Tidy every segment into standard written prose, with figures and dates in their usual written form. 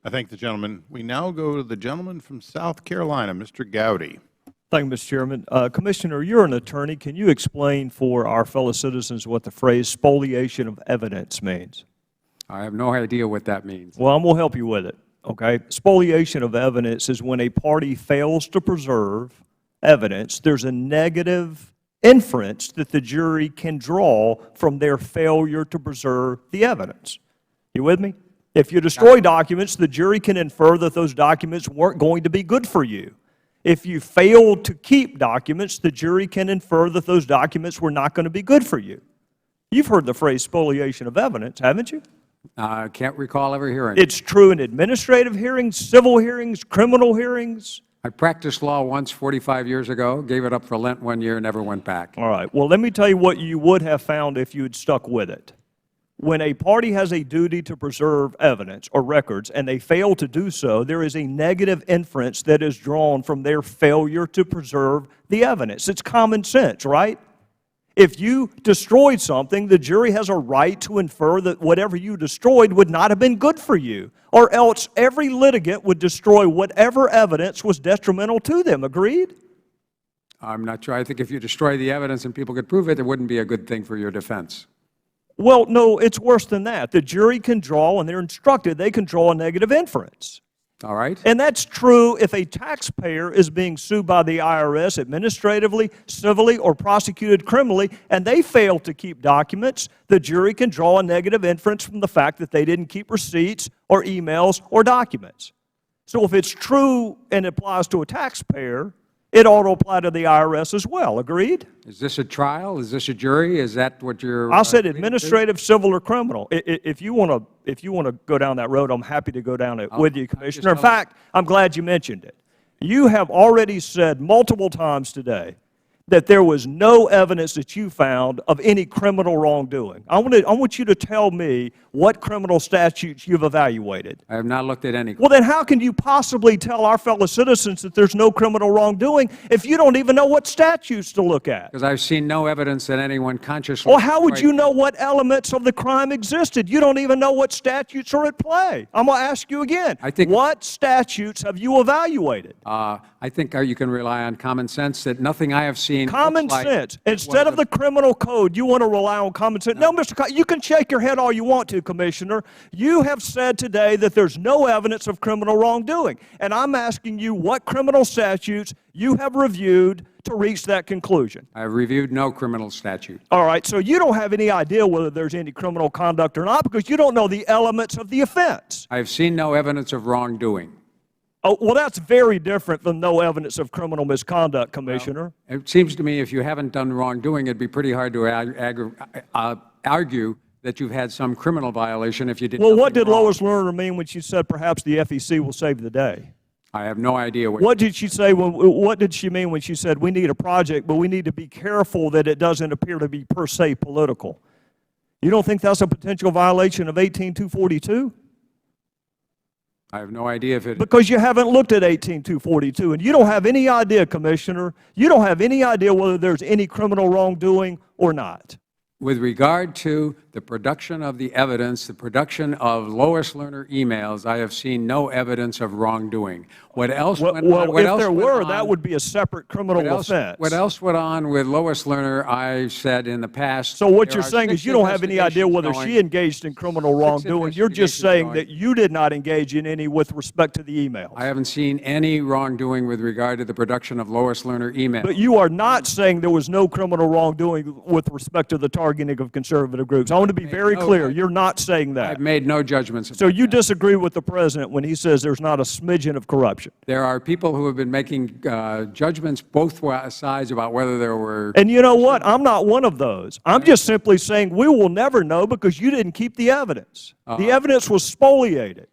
I thank the gentleman. We now go to the gentleman from South Carolina, Mr. Gowdy. Thank you, Mr. Chairman. Commissioner, you're an attorney. Can you explain for our fellow citizens what the phrase spoliation of evidence means? I have no idea what that means. Well, I'm going to help you with it, okay? Spoliation of evidence is when a party fails to preserve evidence. There's a negative inference that the jury can draw from their failure to preserve the evidence. You with me? If you destroy documents, the jury can infer that those documents weren't going to be good for you. If you failed to keep documents, the jury can infer that those documents were not going to be good for you. You've heard the phrase spoliation of evidence, haven't you? I can't recall ever hearing it. It's true in administrative hearings, civil hearings, criminal hearings. I practiced law once 45 years ago, gave it up for Lent one year, never went back. All right. Well, let me tell you what you would have found if you had stuck with it. When a party has a duty to preserve evidence or records and they fail to do so, there is a negative inference that is drawn from their failure to preserve the evidence. It's common sense, right? If you destroyed something, the jury has a right to infer that whatever you destroyed would not have been good for you, or else every litigant would destroy whatever evidence was detrimental to them. Agreed? I'm not sure. I think if you destroy the evidence and people could prove it, it wouldn't be a good thing for your defense. Well, no, it's worse than that. The jury can draw, and they're instructed, they can draw a negative inference. All right. And that's true if a taxpayer is being sued by the IRS administratively, civilly, or prosecuted criminally, and they fail to keep documents, the jury can draw a negative inference from the fact that they didn't keep receipts or emails or documents. So if it's true and applies to a taxpayer, it ought to apply to the IRS as well. Agreed? Is this a trial? Is this a jury? Is that what you're... I said administrative, civil, or criminal. If you want to go down that road, I'm happy to go down it with you, Commissioner. In fact, I'm glad you mentioned it. You have already said multiple times today that there was no evidence that you found of any criminal wrongdoing. I want you to tell me what criminal statutes you've evaluated. I have not looked at any. Well, then how can you possibly tell our fellow citizens that there's no criminal wrongdoing if you don't even know what statutes to look at? Because I've seen no evidence that anyone consciously... Well, how would you know what elements of the crime existed? You don't even know what statutes are at play. I'm going to ask you again. What statutes have you evaluated? I think you can rely on common sense that nothing I have seen... Common sense. Instead of the criminal code, you want to rely on common sense. No, Mr. You can shake your head all you want to, Commissioner. You have said today that there's no evidence of criminal wrongdoing. And I'm asking you what criminal statutes you have reviewed to reach that conclusion. I have reviewed no criminal statute. All right. So you don't have any idea whether there's any criminal conduct or not because you don't know the elements of the offense. I have seen no evidence of wrongdoing. Oh, well, that's very different from no evidence of criminal misconduct, Commissioner. Well, it seems to me if you haven't done wrongdoing, it'd be pretty hard to argue that you've had some criminal violation if you did. Well, what did Lois Lerner mean when she said perhaps the FEC will save the day? I have no idea what did she say. What did she mean when she said we need a project, but we need to be careful that it doesn't appear to be per se political? You don't think that's a potential violation of 18242? I have no idea if it... Because you haven't looked at 18242, and you don't have any idea, Commissioner. You don't have any idea whether there's any criminal wrongdoing or not. With regard to the production of the evidence, the production of Lois Lerner emails, I have seen no evidence of wrongdoing. What else went on? Well, if there were, that would be a separate criminal offense. What else went on with Lois Lerner, I said in the past. So what you're saying is you don't have any idea whether she engaged in criminal wrongdoing. You're just saying that you did not engage in any with respect to the emails. I haven't seen any wrongdoing with regard to the production of Lois Lerner emails. But you are not saying there was no criminal wrongdoing with respect to the targeting of conservative groups. I want to be very clear. You're not saying that. I've made no judgments about that. So you disagree with the President when he says there's not a smidgen of corruption? There are people who have been making judgments both sides about whether there were... And you know what? I'm not one of those. I'm just simply saying we will never know because you didn't keep the evidence. The evidence was spoliated.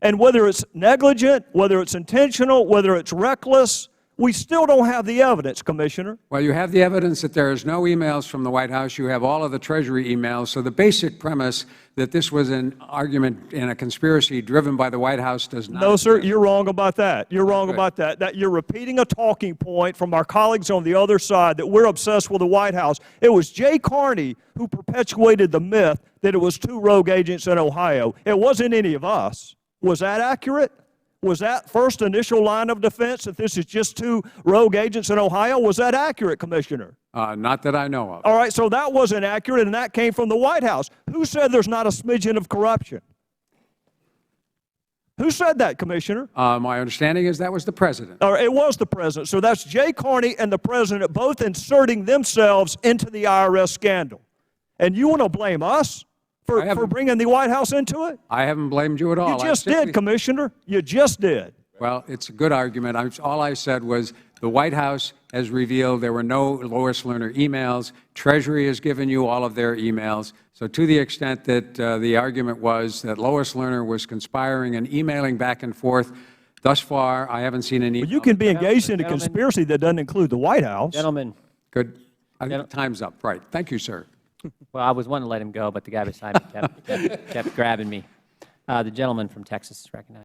And whether it's negligent, whether it's intentional, whether it's reckless, we still don't have the evidence, Commissioner. Well, you have the evidence that there is no emails from the White House. You have all of the Treasury emails. So the basic premise that this was an argument in a conspiracy driven by the White House does not... No, sir, you're wrong about that. You're wrong about that. That you're repeating a talking point from our colleagues on the other side that we're obsessed with the White House. It was Jay Carney who perpetuated the myth that it was two rogue agents in Ohio. It wasn't any of us. Was that accurate? Was that first initial line of defense that this is just two rogue agents in Ohio? Was that accurate, Commissioner? Not that I know of. All right, so that wasn't accurate, and that came from the White House. Who said there's not a smidgen of corruption? Who said that, Commissioner? My understanding is that was the President. Or it was the President. So that's Jay Carney and the President both inserting themselves into the IRS scandal. And you want to blame us for bringing the White House into it? I haven't blamed you at all. You just did, Commissioner. You just did. Well, it's a good argument. All I said was the White House has revealed there were no Lois Lerner emails. Treasury has given you all of their emails. So to the extent that the argument was that Lois Lerner was conspiring and emailing back and forth, thus far, I haven't seen any. Well, you can be engaged in a conspiracy that doesn't include the White House. Gentlemen. Good. I think time's up. Right. Thank you, sir. Well, I was wanting to let him go, but the guy beside me kept grabbing me. The gentleman from Texas is recognized.